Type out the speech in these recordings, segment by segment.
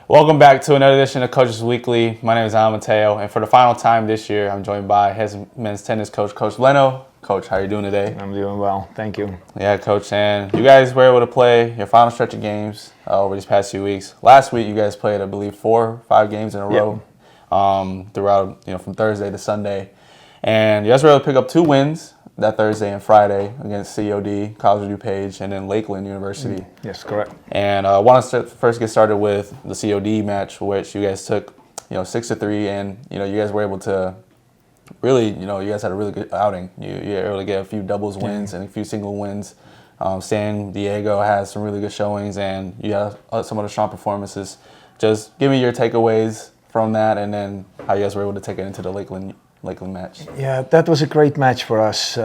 Welcome back to another edition of Coaches Weekly. My name is Alan Mateo, and for the final time this year, I'm joined by head men's tennis coach, Coach Leno. Coach, how are you doing today? I'm doing well, thank you. Yeah, Coach, and you guys were able to play your final stretch of games over these past few weeks. Last week, you guys played, I believe, 4 or 5 games in a row throughout, from Thursday to Sunday. And you guys were able to pick up 2 wins that Thursday and Friday against COD, College of DuPage, and then Lakeland University. Yes, correct. And I want to first get started with the COD match, which you guys took, 6-3, and you guys were able to really, you guys had a really good outing. You were able to get a few doubles wins and a few single wins. San Diego has some really good showings, and you had some of the strong performances. Just give me your takeaways from that, and then how you guys were able to take it into the Lakeland match. Yeah, that was a great match for us.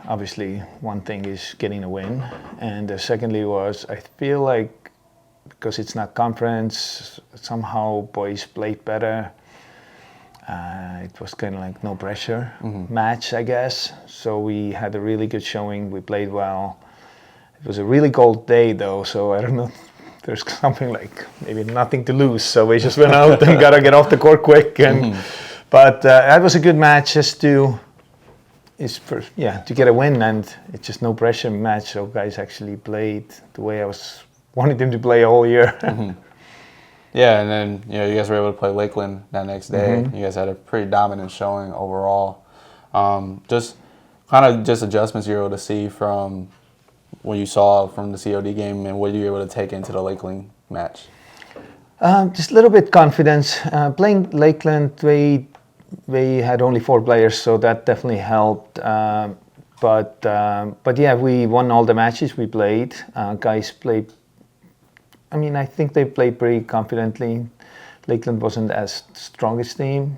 Obviously, one thing is getting a win, and secondly was I feel like because it's not conference, somehow boys played better. It was kind of like no pressure match, I guess. So we had a really good showing. We played well. It was a really cold day though, so I don't know. There's something like maybe nothing to lose, so we just went out and gotta get off the court quick. And but that was a good match just to get a win, and it's just no pressure match. So guys actually played the way I was wanting them to play all year. Yeah, and then you guys were able to play Lakeland that next day. You guys had a pretty dominant showing overall. Just adjustments you were able to see from what you saw from the COD game and what you were able to take into the Lakeland match. Just a little bit confidence. Playing Lakeland, we had only 4 players, so that definitely helped. But yeah, we won all the matches we played. Guys played. I think they played pretty confidently. Lakeland wasn't as strongest team.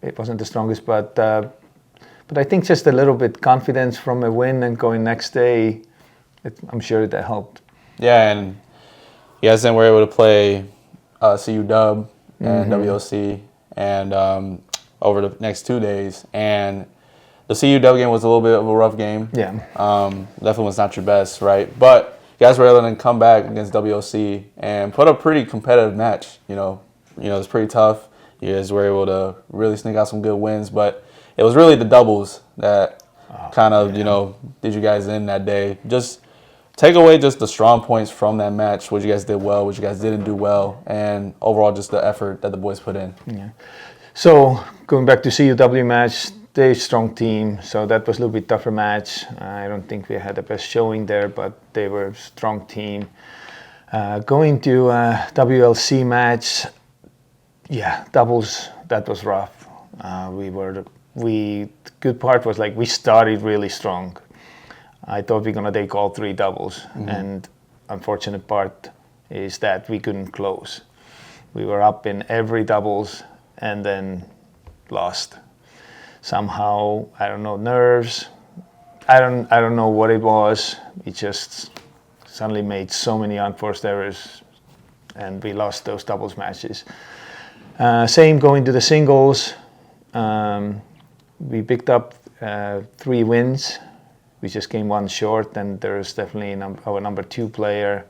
It wasn't the strongest, but I think just a little bit confidence from a win and going next day, I'm sure that helped. Yeah, and you guys then were able to play CU Dub and WLC and over the next 2 days. And the CU Dub game was a little bit of a rough game. Yeah. Definitely was not your best, right? But you guys were able to come back against WLC and put a pretty competitive match. It was pretty tough. You guys were able to really sneak out some good wins, but it was really the doubles that did you guys in that day. Just take away just the strong points from that match, what you guys did well, what you guys didn't do well, and overall just the effort that the boys put in. Yeah. So going back to CUW match, they're a strong team, so that was a little bit tougher match. I don't think we had the best showing there, but they were a strong team. Going to WLC match, doubles, that was rough. The good part was we started really strong. I thought we were gonna take all 3 doubles, and unfortunate part is that we couldn't close. We were up in every doubles and then lost. Somehow, I don't know, nerves. I don't know what it was. We just suddenly made so many unforced errors, and we lost those doubles matches. Same going to the singles. We picked up 3 wins. We just came 1 short, and there's definitely our number 2 player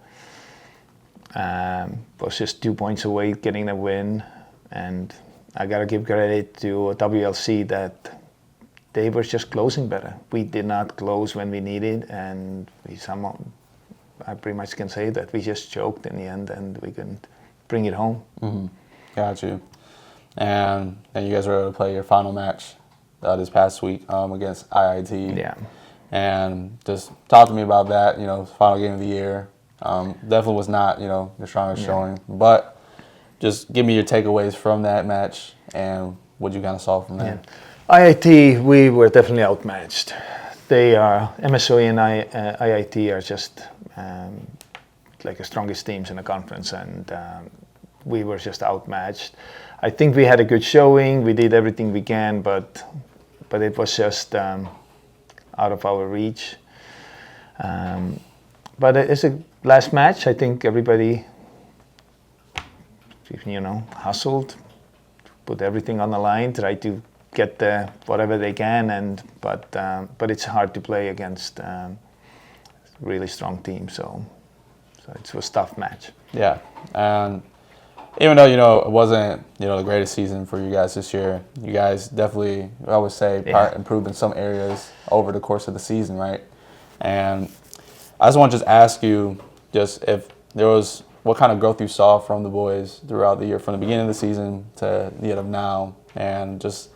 was just 2 points away getting a win. And I gotta give credit to WLC that they were just closing better. We did not close when we needed, and I pretty much can say that we just choked in the end, and we couldn't bring it home. Got you. And then you guys were able to play your final match this past week against IIT. Yeah. And just talk to me about that. Final game of the year. Definitely was not your strongest showing, but just give me your takeaways from that match and what you kind of saw from that. Yeah. IIT, we were definitely outmatched. They are MSOE and IIT are just like the strongest teams in the conference, and we were just outmatched. I think we had a good showing. We did everything we can, but it was just out of our reach. But it's a last match. I think everybody, hustled, put everything on the line, tried to get whatever they can, but it's hard to play against really strong teams. So it was a tough match. Yeah, and even though, you know, it wasn't, you know, the greatest season for you guys this year, you guys definitely, I would say, improved in some areas over the course of the season, right? And I just want to just ask you just if there was what kind of growth you saw from the boys throughout the year, from the beginning of the season to the end of now, and just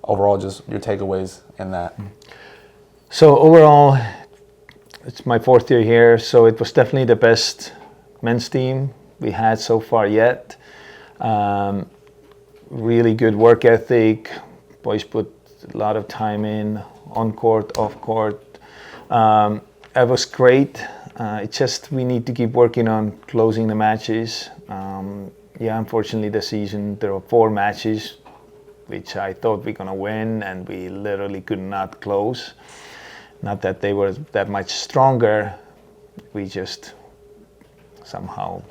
overall just your takeaways in that. So overall, it's my 4th year here, so it was definitely the best men's team we had so far yet. Really good work ethic. Boys put a lot of time in, on court, off court. It was great. It's just we need to keep working on closing the matches. Unfortunately, the season there were 4 matches which I thought we were gonna win, and we literally could not close. Not that they were that much stronger. We just somehow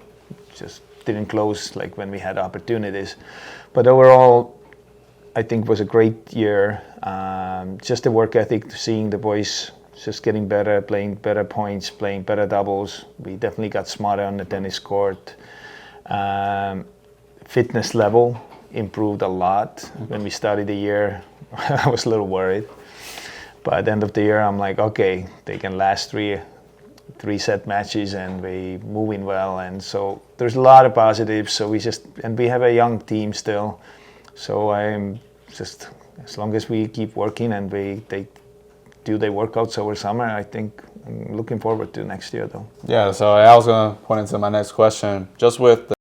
just didn't close like when we had opportunities. But overall, I think it was a great year. Just the work ethic, seeing the boys just getting better, playing better points, playing better doubles. We definitely got smarter on the tennis court. Fitness level improved a lot. When we started the year, I was a little worried. But at the end of the year, I'm like, okay, they can last three set matches and we moving well, and so there's a lot of positives. So we have a young team still, so I'm just, as long as we keep working and they do their workouts over summer, I think I'm looking forward to next year though. Yeah, so I was going to point into my next question, just with